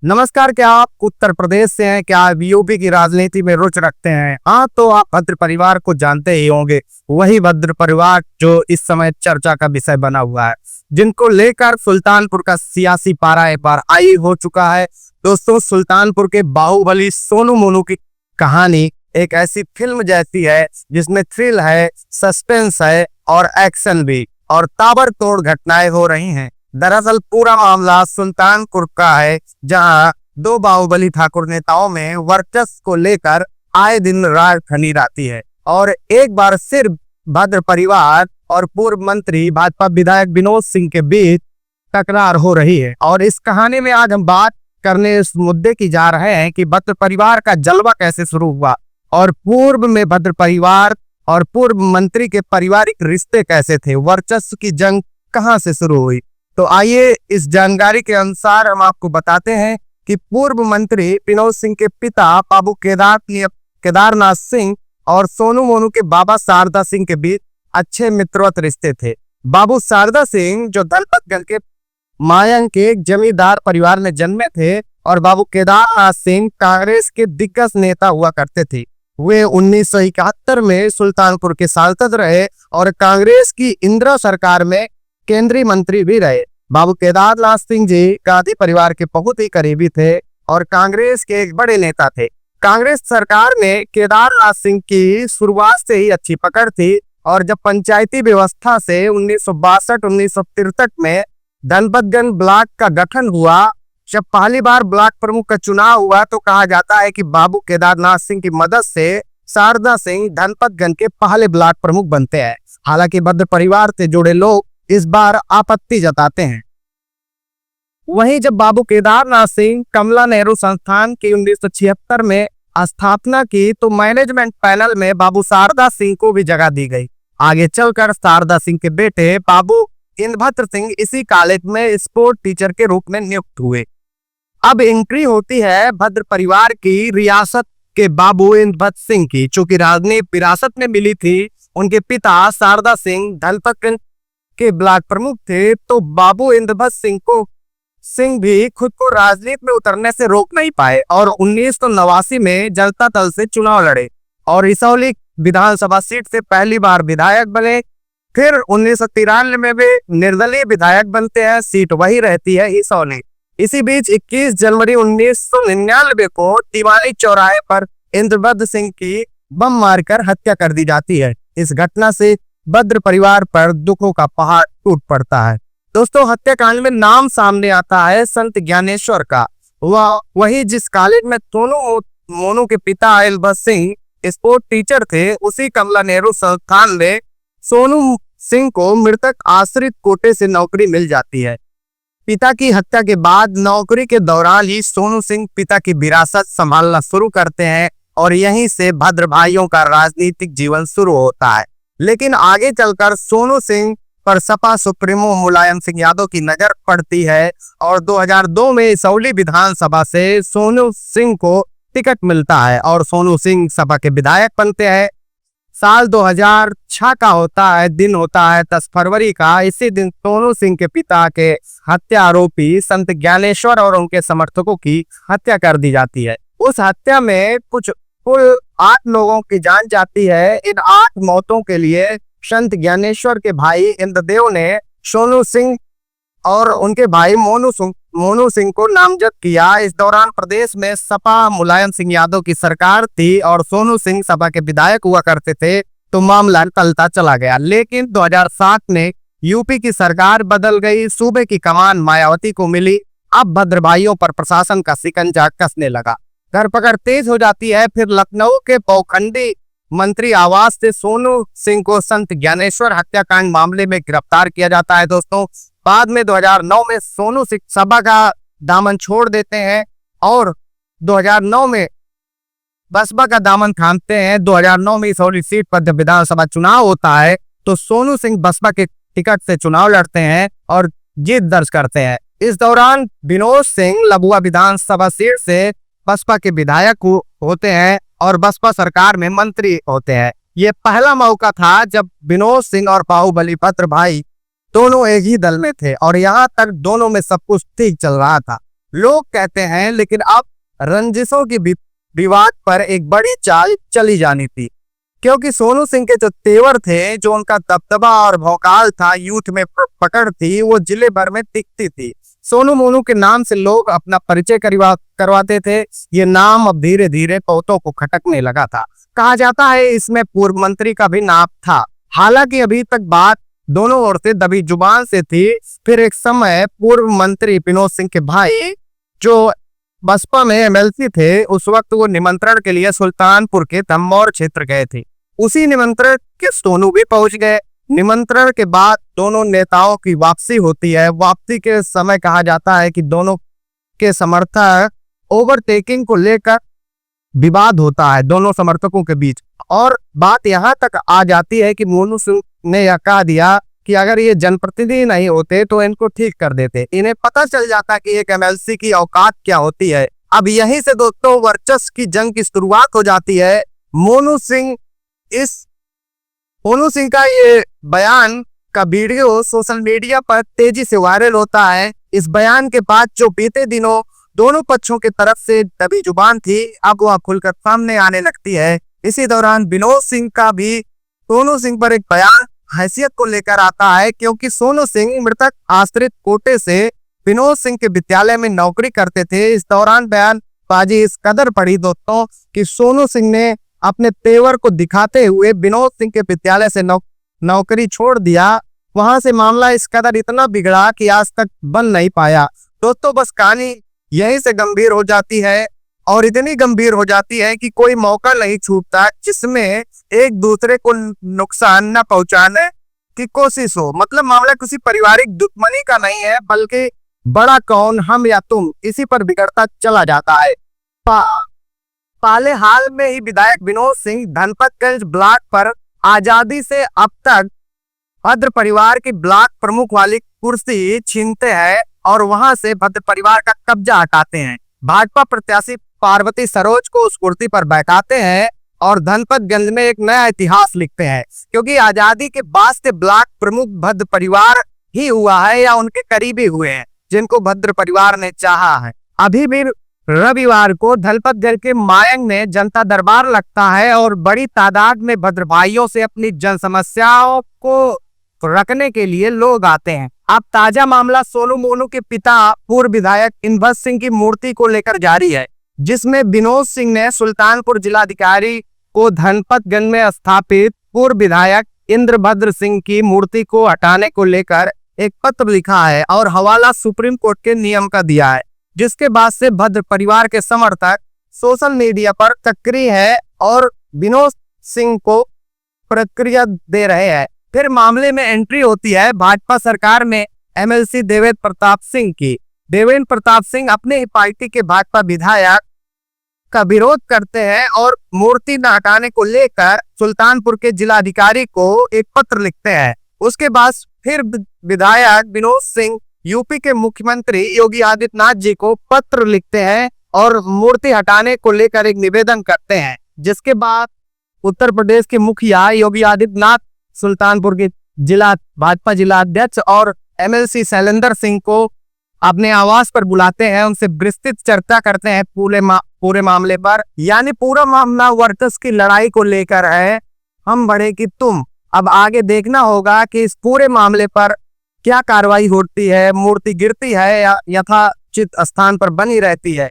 नमस्कार। क्या आप उत्तर प्रदेश से हैं? क्या आप यूपी की राजनीति में रुचि रखते हैं? हाँ, तो आप भद्र परिवार को जानते ही होंगे। वही भद्र परिवार जो इस समय चर्चा का विषय बना हुआ है, जिनको लेकर सुल्तानपुर का सियासी पारा एक बार हाई हो चुका है। दोस्तों, सुल्तानपुर के बाहुबली सोनू मोनू की कहानी एक ऐसी फिल्म जैसी है जिसमें थ्रिल है, सस्पेंस है और एक्शन भी, और ताबड़तोड़ घटनाएं हो रही हैं। दरअसल पूरा मामला सुल्तानपुर का है, जहां दो बाहुबली ठाकुर नेताओं में वर्चस्व को लेकर आए दिन रार खनी रहती है, और एक बार सिर्फ भद्र परिवार और पूर्व मंत्री भाजपा विधायक विनोद सिंह के बीच तकरार हो रही है। और इस कहानी में आज हम बात करने इस मुद्दे की जा रहे हैं कि भद्र परिवार का जलवा कैसे शुरू हुआ, और पूर्व में भद्र परिवार और पूर्व मंत्री के पारिवारिक रिश्ते कैसे थे, वर्चस्व की जंग कहां से शुरू हुई। तो आइए इस जानकारी के अनुसार हम आपको बताते हैं कि पूर्व मंत्री विनोद सिंह के पिता बाबू केदारनाथ सिंह और सोनू मोनू के बाबा शारदा सिंह के बीच अच्छे मित्रवत रिश्ते थे। बाबू शारदा सिंह जो दलपतगंज के मायंग के जमींदार परिवार में जन्मे थे, और बाबू केदारनाथ सिंह कांग्रेस के दिग्गज नेता हुआ करते थे। वे 1971 में सुल्तानपुर के सांसद रहे और कांग्रेस की इंदिरा सरकार में केंद्रीय मंत्री भी रहे। बाबू केदारनाथ सिंह जी गांधी परिवार के बहुत ही करीबी थे और कांग्रेस के एक बड़े नेता थे। कांग्रेस सरकार में केदारनाथ सिंह की शुरुआत से ही अच्छी पकड़ थी, और जब पंचायती व्यवस्था से 1962-1963 में दलपतगंज ब्लॉक का गठन हुआ, जब पहली बार ब्लॉक प्रमुख का चुनाव हुआ, तो कहा जाता है कि बाबू केदारनाथ सिंह की मदद से शारदा सिंह दलपतगंज के पहले ब्लॉक प्रमुख बनते हैं। हालांकि भद्र परिवार से जुड़े लोग इस बार आपत्ति जताते हैं। वहीं जब बाबू केदारनाथ सिंह कमला नेहरू संस्थान की 1976 में स्थापना की, तो मैनेजमेंट पैनल में बाबू शारदा सिंह को भी जगह दी गई। आगे चलकर शारदा सिंह के बेटे बाबू इंद्रभद्र सिंह इसी कॉलेज में स्पोर्ट टीचर के रूप में नियुक्त हुए। अब एंट्री होती है भद्र परिवार की रियासत के बाबू इंद्रभद्र सिंह की, चूंकि राजनीति विरासत में मिली थी। उनके पिता शारदा सिंह दलपतगंज के ब्लॉक प्रमुख थे, तो बाबू इंद्रभद्र सिंह भी खुद को राजनीति में उतरने से रोक नहीं पाए और 1989 में जनता दल से चुनाव लड़े और इसौली विधानसभा सीट से पहली बार विधायक बने। फिर 1993 में भी निर्दलीय विधायक बनते हैं, सीट वही रहती है इसौली। इसी बीच 21 जनवरी 1999 को तिवारी चौराहे पर इंद्रभद्र सिंह की बम मारकर हत्या कर दी जाती है। इस घटना से भद्र परिवार पर दुखों का पहाड़ टूट पड़ता है। दोस्तों, हत्याकांड में नाम सामने आता है संत ज्ञानेश्वर का, वही जिस कॉलेज में सोनू मोनू के पिता इंद्रभद्र सिंह स्पोर्ट टीचर थे, उसी कमला नेहरू संस्थान में सोनू सिंह को मृतक आश्रित कोटे से नौकरी मिल जाती है। पिता की हत्या के बाद नौकरी के दौरान ही सोनू सिंह पिता की विरासत संभालना शुरू करते हैं, और यहीं से भद्र भाइयों का राजनीतिक जीवन शुरू होता है। लेकिन आगे चलकर सोनू सिंह पर सपा सुप्रीमो मुलायम सिंह यादव की नजर पड़ती है, और 2002 में इसौली विधानसभा से सोनू सिंह को टिकट मिलता है और सोनू सिंह सपा के विधायक बनते हैं। साल 2006 का होता है, दिन होता है 10 फरवरी का। इसी दिन सोनू सिंह के पिता के हत्या आरोपी संत ज्ञानेश्वर और उनके समर्थकों की हत्या कर दी जाती है। उस हत्या में कुल 8 लोगों की जान जाती है। इन 8 मौतों के लिए संत ज्ञानेश्वर के भाई इंद्रदेव ने सोनू सिंह और उनके भाई मोनू सिंह को नामजद किया। इस दौरान प्रदेश में सपा मुलायम सिंह यादव की सरकार थी और सोनू सिंह सपा के विधायक हुआ करते थे, तो मामला टलता चला गया। लेकिन 2007 में यूपी की सरकार बदल गई, सूबे की कमान मायावती को मिली। अब भद्र भाइयों पर प्रशासन का शिकंजा कसने लगा, धरपकड़ तेज हो जाती है। फिर लखनऊ के पौखंडी मंत्री आवास से सोनू सिंह को संत ज्ञानेश्वर हत्याकांड मामले में गिरफ्तार किया जाता है। दोस्तों, बाद में 2009 में सोनू सिंह सपा का दामन छोड़ देते हैं और 2009 में बसपा का दामन थामते हैं। 2009 में इसौली सीट पर जब विधानसभा चुनाव होता है, तो सोनू सिंह बसपा के टिकट से चुनाव लड़ते हैं और जीत दर्ज करते हैं। इस दौरान विनोद सिंह लबुआ विधानसभा सीट से बसपा के विधायक होते हैं और बसपा सरकार में मंत्री होते हैं। ये पहला मौका था जब विनोद सिंह और बाहुबली भद्र भाई दोनों एक ही दल में थे, और यहाँ तक दोनों में सब कुछ ठीक चल रहा था। लोग कहते हैं, लेकिन अब रंजिशों की विवाद पर एक बड़ी चाल चली जानी थी, क्योंकि सोनू सिंह के जो तेवर थे, जो उनका दबदबा और भौकाल था, यूथ में पकड़ थी, वो जिले भर में दिखती थी। सोनू मोनू के नाम से लोग अपना परिचय करवाते थे। ये नाम अब धीरे धीरे बहुतों को खटकने लगा था। कहा जाता है इसमें पूर्व मंत्री का भी नाम था। हालांकि अभी तक बात दोनों ओर से दबी जुबान से थी। फिर एक समय पूर्व मंत्री विनोद सिंह के भाई, जो बसपा में एमएलसी थे, उस वक्त वो निमंत्रण के लिए सुल्तानपुर के धम्मौर क्षेत्र गए थे। उसी निमंत्रण के सोनू भी पहुंच गए। निमंत्रण के बाद दोनों नेताओं की वापसी होती है। वापसी के समय कहा जाता है कि दोनों के समर्थक ओवरटेकिंग को लेकर विवाद होता है दोनों समर्थकों के बीच, और बात यहां तक आ जाती है कि मोनू सिंह ने यह कह दिया कि अगर ये जनप्रतिनिधि नहीं होते तो इनको ठीक कर देते। इन्हें पता चल जाता कि एक एमएलसी की औकात क्या होती है। अब यहीं से दोस्तों वर्चस्व की जंग की शुरुआत हो जाती है। मोनू सिंह का ये बयान का वीडियो सोशल मीडिया पर तेजी से वायरल होता है। इस बयान के बाद जो बीते दिनों दोनों पक्षों की तरफ से दबी जुबान थी, अब वह खुलकर सामने आने लगती है। इसी दौरान विनोद सिंह का भी सोनू सिंह पर एक बयान हैसियत को लेकर आता है, क्योंकि सोनू सिंह मृतक आश्रित कोटे से विनोद सिंह के विद्यालय में नौकरी करते थे। इस दौरान बयानबाजी इस कदर पड़ी दोस्तों कि सोनू सिंह ने अपने तेवर को दिखाते हुए विनोद सिंह के विद्यालय से नौकरी छोड़ दिया। वहां से मामला इस कदर इतना बिगड़ा कि आज तक बन नहीं पाया। दोस्तों बस कहानी यहीं से गंभीर हो जाती है, और इतनी गंभीर हो जाती है कि कोई मौका नहीं छूटता जिसमें एक दूसरे को नुकसान न पहुंचाने की कोशिश हो। मतलब मामला किसी पारिवारिक दुश्मनी का नहीं है, बल्कि बड़ा कौन, हम या तुम, इसी पर बिगड़ता चला जाता है। पहले हाल में ही विधायक विनोद सिंह धनपतगंज ब्लॉक पर आजादी से अब तक भद्र परिवार की ब्लॉक प्रमुख वाली कुर्सी छीनते हैं और वहां से भद्र परिवार का कब्जा हटाते हैं। भाजपा प्रत्याशी पार्वती सरोज को उस कुर्सी पर बैठाते हैं और धनपतगंज में एक नया इतिहास लिखते हैं, क्योंकि आजादी के बाद से ब्लॉक प्रमुख भद्र परिवार ही हुआ है या उनके करीबी हुए हैं, जिनको भद्र परिवार ने चाहा है। अभी भी रविवार को धनपतगंज के मायंग में जनता दरबार लगता है और बड़ी तादाद में भद्र भाइयों से अपनी जन समस्याओं को रखने के लिए लोग आते हैं। अब ताजा मामला सोनू मोनू के पिता पूर्व विधायक इंद्रभद्र सिंह की मूर्ति को लेकर जारी है, जिसमें विनोद सिंह ने सुल्तानपुर जिलाधिकारी को धनपतगंज में स्थापित पूर्व विधायक इंद्रभद्र सिंह की मूर्ति को हटाने को लेकर एक पत्र लिखा है और हवाला सुप्रीम कोर्ट के नियम का दिया है, जिसके बाद से भद्र परिवार के समर्थक सोशल मीडिया पर सक्रिय है और विनोद सिंह को प्रतिक्रिया दे रहे हैं। फिर मामले में एंट्री होती है भाजपा सरकार में एमएलसी देवेंद्र प्रताप सिंह की। देवेंद्र प्रताप सिंह अपने ही पार्टी के भाजपा विधायक का विरोध करते हैं और मूर्ति न हटाने को लेकर सुल्तानपुर के जिलाधिकारी को एक पत्र लिखते हैं। उसके बाद फिर विधायक विनोद सिंह यूपी के मुख्यमंत्री योगी आदित्यनाथ जी को पत्र लिखते हैं और मूर्ति हटाने को लेकर एक निवेदन करते हैं, जिसके बाद उत्तर प्रदेश के मुखिया योगी आदित्यनाथ सुल्तानपुर के भाजपा जिला अध्यक्ष और एमएलसी शैलेंद्र सिंह को अपने आवास पर बुलाते हैं, उनसे विस्तृत चर्चा करते हैं पूरे मामले पर। यानी पूरा मामला वर्चस्व की लड़ाई को लेकर है, हम बढ़े कि तुम। अब आगे देखना होगा कि इस पूरे मामले पर क्या कार्रवाई होती है, मूर्ति गिरती है या यथाचित स्थान पर बनी रहती है।